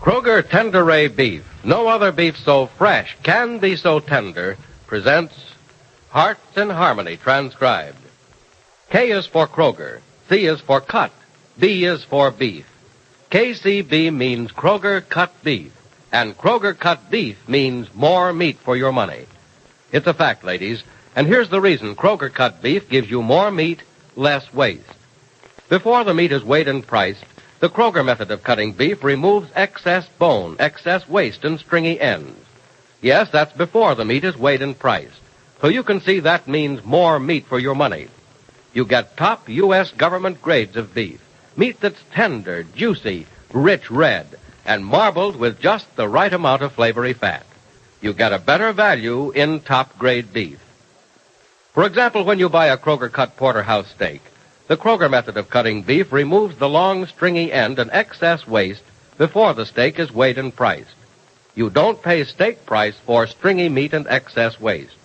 Kroger Tenderay Beef, no other beef so fresh can be so tender, presents Hearts in Harmony, transcribed. K is for Kroger, C is for cut, B is for beef. KCB means Kroger cut beef, and Kroger cut beef means more meat for your money. It's a fact, ladies, and here's the reason Kroger cut beef gives you more meat, less waste. Before the meat is weighed and priced, the Kroger method of cutting beef removes excess bone, excess waste, and stringy ends. Yes, that's before the meat is weighed and priced. So you can see that means more meat for your money. You get top U.S. government grades of beef. Meat that's tender, juicy, rich red, and marbled with just the right amount of flavory fat. You get a better value in top-grade beef. For example, when you buy a Kroger cut porterhouse steak, the Kroger method of cutting beef removes the long, stringy end and excess waste before the steak is weighed and priced. You don't pay steak price for stringy meat and excess waste.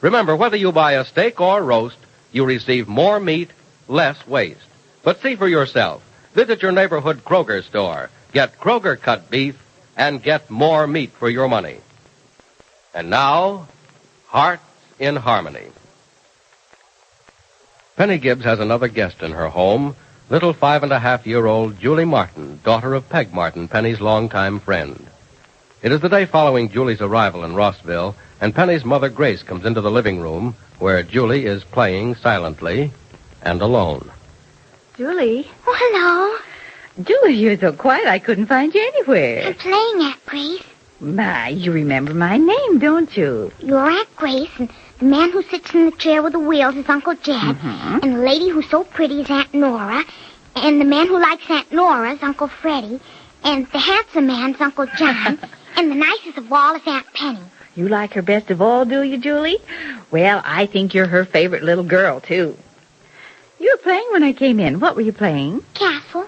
Remember, whether you buy a steak or roast, you receive more meat, less waste. But see for yourself. Visit your neighborhood Kroger store. Get Kroger cut beef and get more meat for your money. And now, Hearts in Harmony. Penny Gibbs has another guest in her home, little 5.5-year-old Julie Martin, daughter of Peg Martin, Penny's longtime friend. It is the day following Julie's arrival in Rossville, and Penny's mother, Grace, comes into the living room where Julie is playing silently and alone. Julie? Oh, hello. Julie, you're so quiet I couldn't find you anywhere. I'm playing Aunt Grace. My, you remember my name, don't you? You're Aunt Grace, and the man who sits in the chair with the wheels is Uncle Jed, Mm-hmm. and the lady who's so pretty is Aunt Nora, and the man who likes Aunt Nora is Uncle Freddie, and the handsome man's Uncle John, and the nicest of all is Aunt Penny. You like her best of all, do you, Julie? Well, I think you're her favorite little girl, too. You were playing when I came in. What were you playing? Castle.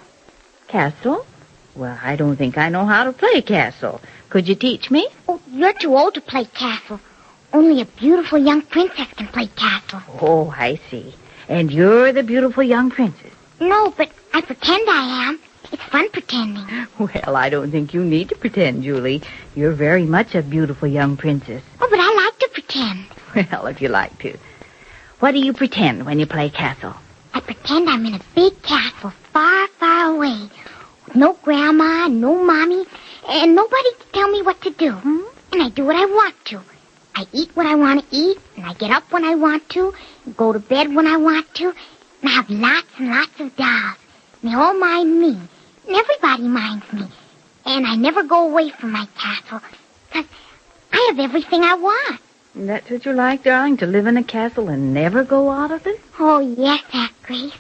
Castle? Well, I don't think I know how to play castle. Could you teach me? Oh, you're too old to play castle. Only a beautiful young princess can play castle. Oh, I see. And you're the beautiful young princess. No, but I pretend I am. It's fun pretending. Well, I don't think you need to pretend, Julie. You're very much a beautiful young princess. Oh, but I like to pretend. Well, if you like to. What do you pretend when you play castle? I pretend I'm in a big castle far, far away. With no grandma, no mommy, and nobody to tell me what to do. And I do what I want to. I eat what I want to eat, and I get up when I want to, and go to bed when I want to, and I have lots and lots of dolls. And they all mind me, and everybody minds me. And I never go away from my castle, because I have everything I want. That's what you like, darling, to live in a castle and never go out of it? Oh, yes, Aunt Grace.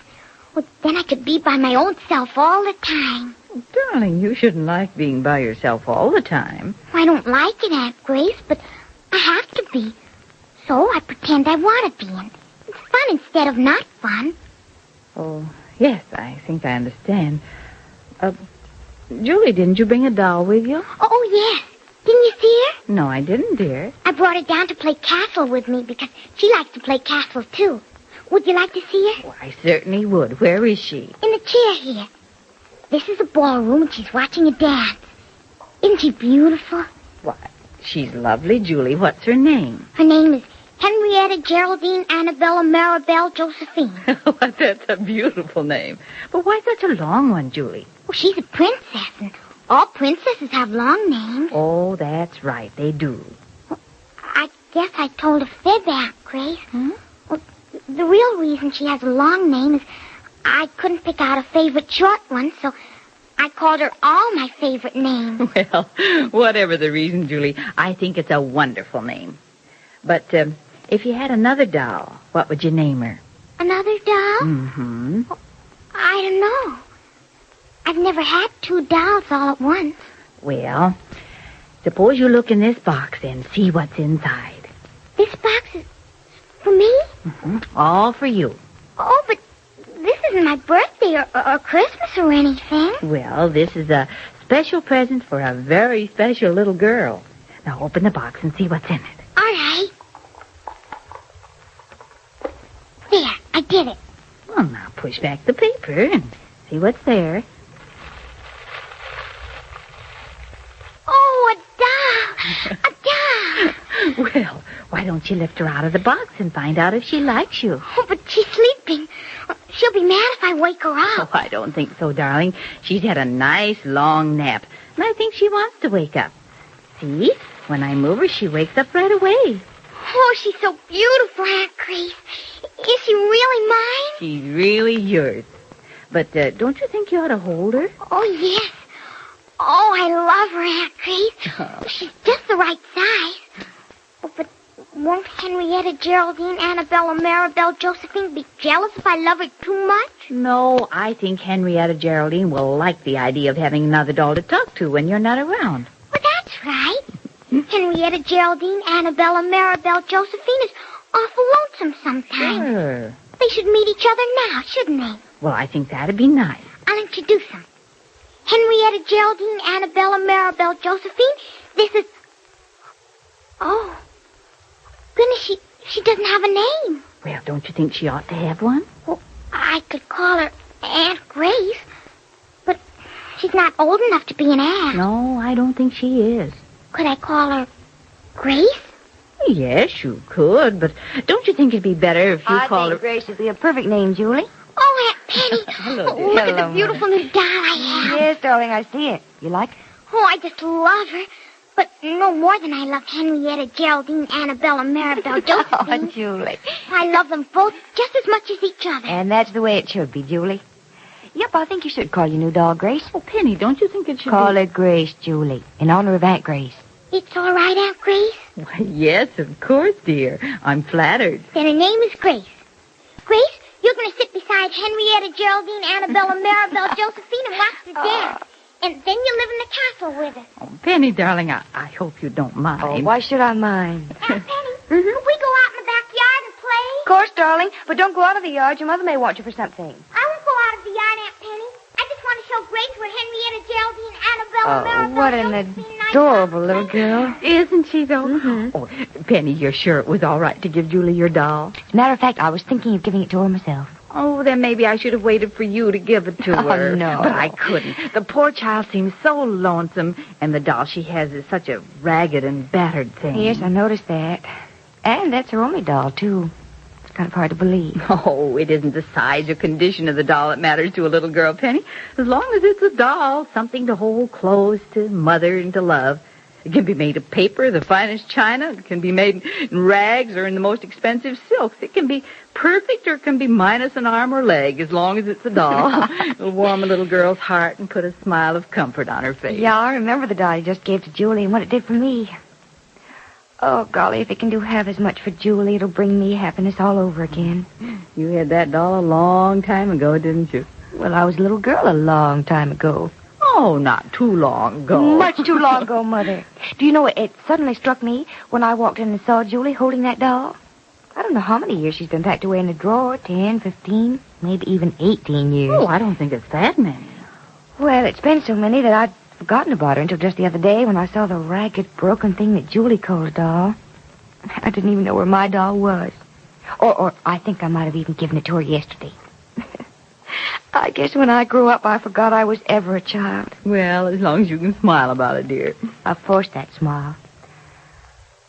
Well, then I could be by my own self all the time. Darling, you shouldn't like being by yourself all the time. I don't like it, Aunt Grace, but I have to be. So I pretend I want to be, and it's fun instead of not fun. Oh, yes, I think I understand. Julie, didn't you bring a doll with you? Oh, yes. Didn't you see her? No, I didn't, dear. I brought her down to play castle with me because she likes to play castle, too. Would you like to see her? Oh, I certainly would. Where is she? In the chair here. This is the ballroom, and she's watching a dance. Isn't she beautiful? Why, she's lovely, Julie. What's her name? Her name is Henrietta Geraldine Annabella Maribel Josephine. That's a beautiful name. But why such a long one, Julie? Well, she's a princess, and all princesses have long names. Oh, that's right. They do. I guess I told a fib, Aunt Grace. Well, the real reason she has a long name is I couldn't pick out a favorite short one, so I called her all my favorite names. Well, whatever the reason, Julie, I think it's a wonderful name. But if you had another doll, what would you name her? Another doll? Mm-hmm. I don't know. I've never had two dolls all at once. Well, suppose you look in this box and see what's inside. This box is for me? Mm-hmm. All for you. Oh, but this isn't my birthday or Christmas or anything. Well, this is a special present for a very special little girl. Now open the box and see what's in it. All right. There, I did it. Well, now push back the paper and see what's there. Well, why don't you lift her out of the box and find out if she likes you? Oh, but she's sleeping. She'll be mad if I wake her Oh, up. I don't think so, darling. She's had a nice, long nap, and I think she wants to wake up. See? When I move her, she wakes up right away. Oh, she's so beautiful, Aunt Grace. Is she really mine? She's really yours. But don't you think you ought to hold her? Oh, yes. Oh, I love her, Aunt Grace. She's just the right size. Oh, but won't Henrietta, Geraldine, Annabella, Maribel, Josephine be jealous if I love her too much? No, I think Henrietta Geraldine will like the idea of having another doll to talk to when you're not around. Well, that's right. Henrietta, Geraldine, Annabella, Maribel, Josephine is awful lonesome sometimes. Sure. They should meet each other now, shouldn't they? Well, I think that'd be nice. I'll introduce them. Henrietta, Geraldine, Annabella, Maribel, Josephine. This is... Oh. Goodness, she doesn't have a name. Well, don't you think she ought to have one? Well, I could call her Aunt Grace, but she's not old enough to be an aunt. No, I don't think she is. Could I call her Grace? Yes, you could, but don't you think it'd be better if you called her... Grace would be a perfect name, Julie. Oh, Aunt Penny. Hello, dear. Look at Hello, the beautiful new doll I have. Yes, darling, I see it. You like it? Oh, I just love her. But no more than I love Henrietta, Geraldine, Annabella, Maribel, Josephine. Oh, Julie. I love them both just as much as each other. And that's the way it should be, Julie. Yep, I think you should call your new doll Grace. Oh, Penny, don't you think it should Call be... her Grace, Julie, in honor of Aunt Grace. It's all right, Aunt Grace. Why, yes, of course, dear. I'm flattered. Then her name is Grace. Grace, you're going to sit beside Henrietta, Geraldine, Annabella, Maribel, Josephine, and watch the dance. And then you live in the castle with us. Oh, Penny, darling, I hope you don't mind. Oh, why should I mind? Aunt Penny, could we go out in the backyard and play? Of course, darling, but don't go out of the yard. Your mother may want you for something. I won't go out of the yard, Aunt Penny. I just want to show Grace what Henrietta, Geraldine, Annabella, Maribel, what an Josephine, and I adorable love little to girl. Isn't she, though? Oh, Penny, you're sure it was all right to give Julie your doll? As a matter of fact, I was thinking of giving it to her myself. Oh, then maybe I should have waited for you to give it to Oh, her. no. But I couldn't. The poor child seems so lonesome, and the doll she has is such a ragged and battered thing. Yes, I noticed that. And that's her only doll, too. It's kind of hard to believe. Oh, it isn't the size or condition of the doll that matters to a little girl, Penny. As long as it's a doll, something to hold close to mother and to love. It can be made of paper, the finest china. It can be made in rags or in the most expensive silks. It can be perfect or it can be minus an arm or leg, as long as it's a doll. It'll warm a little girl's heart and put a smile of comfort on her face. Yeah, I remember the doll you just gave to Julie and what it did for me. Oh, golly, if it can do half as much for Julie, it'll bring me happiness all over again. You had that doll a long time ago, didn't you? Well, I was a little girl a long time ago. Oh, not too long ago. Much too long ago, Mother. Do you know, it suddenly struck me when I walked in and saw Julie holding that doll. I don't know how many years she's been packed away in a drawer, 10, 15, maybe even 18 years. Oh, I don't think it's that many. Well, it's been so many that I'd forgotten about her until just the other day when I saw the ragged, broken thing that Julie called a doll. I didn't even know where my doll was. Or I think I might have even given it to her yesterday. I guess when I grew up, I forgot I was ever a child. Well, as long as you can smile about it, dear. I forced that smile.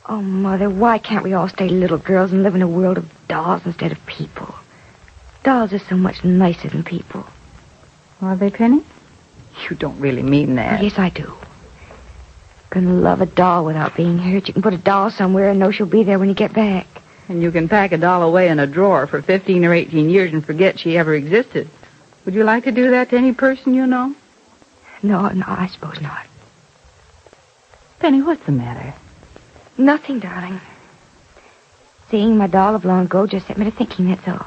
Oh, Mother, why can't we all stay little girls and live in a world of dolls instead of people? Dolls are so much nicer than people. Are they, Penny? You don't really mean that. Yes, I do. You can love a doll without being hurt. You can put a doll somewhere and know she'll be there when you get back. And you can pack a doll away in a drawer for 15 or 18 years and forget she ever existed. Would you like to do that to any person you know? No, I suppose not. Penny, what's the matter? Nothing, darling. Seeing my doll of long ago just set me to thinking, that's all.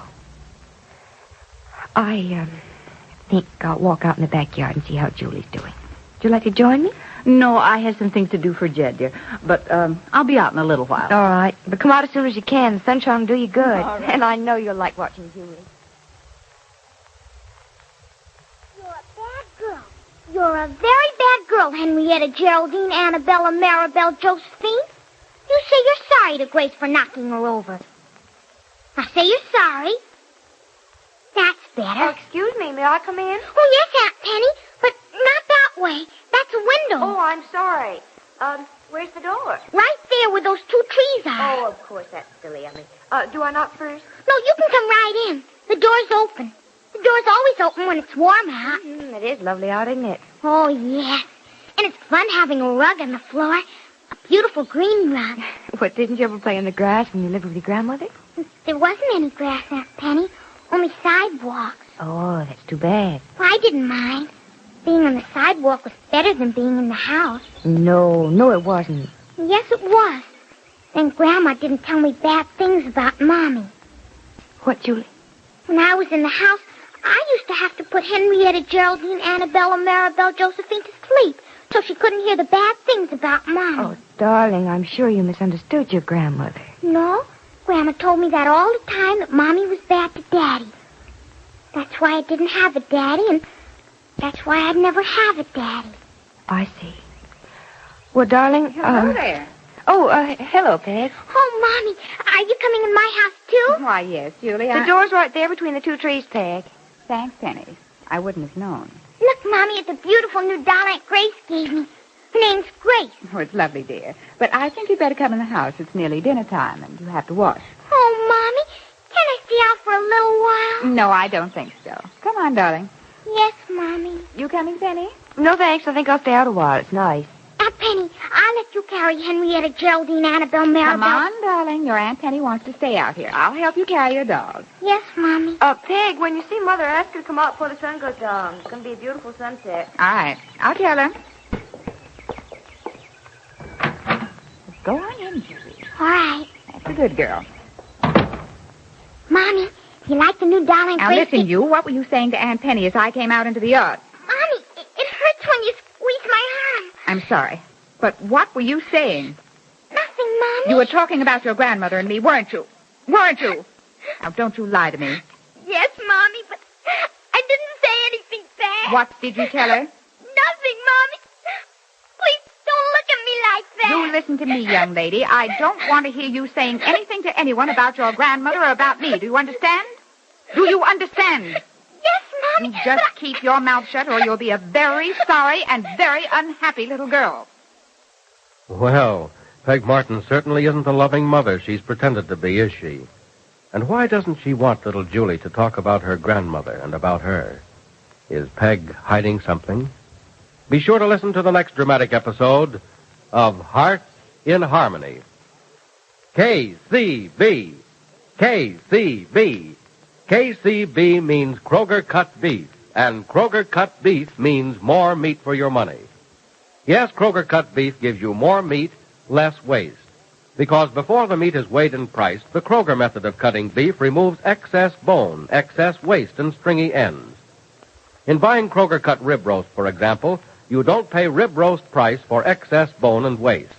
I think I'll walk out in the backyard and see how Julie's doing. Would you like to join me? No, I have some things to do for Jed, dear. But I'll be out in a little while. All right. But come out as soon as you can. The sunshine will do you good. All right. And I know you'll like watching Julie. You're a bad girl. You're a very bad girl, Henrietta, Geraldine, Annabella, Maribel, Josephine. You say you're sorry to Grace for knocking her over. Now say you're sorry. That's better. Excuse me. May I come in? Oh, yes, Aunt Penny, but not that way. That's a window. Oh, I'm sorry. Where's the door? Right there where those 2 trees are. Oh, of course, that's silly of me. Do I knock first? No, you can come right in. The door's open. The door's always open when it's warm out. It is lovely out, isn't it? Oh, yes. And it's fun having a rug on the floor. A beautiful green rug. What, didn't you ever play in the grass when you lived with your grandmother? There wasn't any grass, Aunt Penny. Only sidewalks. Oh, that's too bad. Well, I didn't mind. Being on the sidewalk was better than being in the house. No, it wasn't. Yes, it was. And Grandma didn't tell me bad things about Mommy. What, Julie? When I was in the house, I used to have to put Henrietta, Geraldine, Annabelle, and Maribel Josephine to sleep so she couldn't hear the bad things about Mommy. Oh, darling, I'm sure you misunderstood your grandmother. No, Grandma told me that all the time, that Mommy was bad to Daddy. That's why I didn't have a daddy, and that's why I'd never have a daddy. I see. Well, darling... Hello there. Oh, hello, Peg. Oh, Mommy, are you coming in my house, too? Why, yes, Julie. The door's right there between the 2 trees, Peg. Thanks, Penny. I wouldn't have known. Look, Mommy, at the beautiful new doll Aunt Grace gave me. Her name's Grace. Oh, it's lovely, dear. But I think you'd better come in the house. It's nearly dinner time, and you have to wash. Oh, Mommy, can I stay out for a little while? No, I don't think so. Come on, darling. Yes, Mommy. You coming, Penny? No, thanks. I think I'll stay out a while. It's nice. Aunt Penny, I'll let you carry Henrietta, Geraldine, Annabelle, Maribel. Come on, darling. Your Aunt Penny wants to stay out here. I'll help you carry your dog. Yes, Mommy. Peg, when you see Mother, ask her to come out before the sun goes down. It's going to be a beautiful sunset. All right. I'll tell her. Go on in, Julie. All right. That's a good girl. Mommy, you like the new doll Aunt Now, Grace? listen, you. What were you saying to Aunt Penny as I came out into the yard? Mommy, it hurts when you squeeze my arm. I'm sorry. But what were you saying? Nothing, Mommy. You were talking about your grandmother and me, weren't you? Weren't you? Now, don't you lie to me. Yes, Mommy, but I didn't say anything bad. What did you tell her? Nothing, Mommy. Please don't look at me like that. You listen to me, young lady. I don't want to hear you saying anything to anyone about your grandmother or about me. Do you understand? Do you understand? Yes, Mommy. You just keep your mouth shut or you'll be a very sorry and very unhappy little girl. Well, Peg Martin certainly isn't the loving mother she's pretended to be, is she? And why doesn't she want little Julie to talk about her grandmother and about her? Is Peg hiding something? Be sure to listen to the next dramatic episode of Hearts in Harmony. KCB. KCB. KCB means Kroger cut beef, and Kroger cut beef means more meat for your money. Yes, Kroger cut beef gives you more meat, less waste. Because before the meat is weighed and priced, the Kroger method of cutting beef removes excess bone, excess waste, and stringy ends. In buying Kroger cut rib roast, for example, you don't pay rib roast price for excess bone and waste.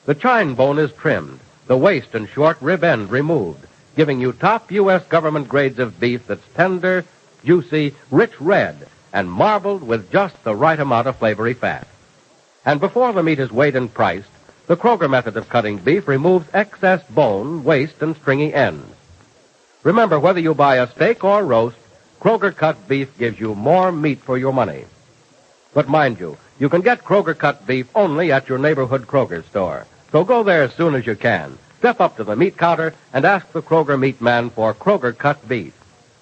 The chine bone is trimmed, the waste and short rib end removed, giving you top U.S. government grades of beef that's tender, juicy, rich red, and marbled with just the right amount of flavory fat. And before the meat is weighed and priced, the Kroger method of cutting beef removes excess bone, waste, and stringy ends. Remember, whether you buy a steak or roast, Kroger cut beef gives you more meat for your money. But mind you, you can get Kroger cut beef only at your neighborhood Kroger store. So go there as soon as you can. Step up to the meat counter and ask the Kroger meat man for Kroger cut beef.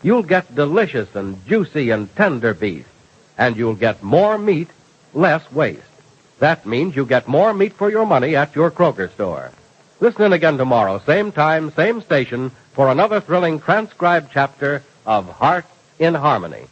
You'll get delicious and juicy and tender beef. And you'll get more meat, less waste. That means you get more meat for your money at your Kroger store. Listen in again tomorrow, same time, same station, for another thrilling transcribed chapter of Hearts in Harmony.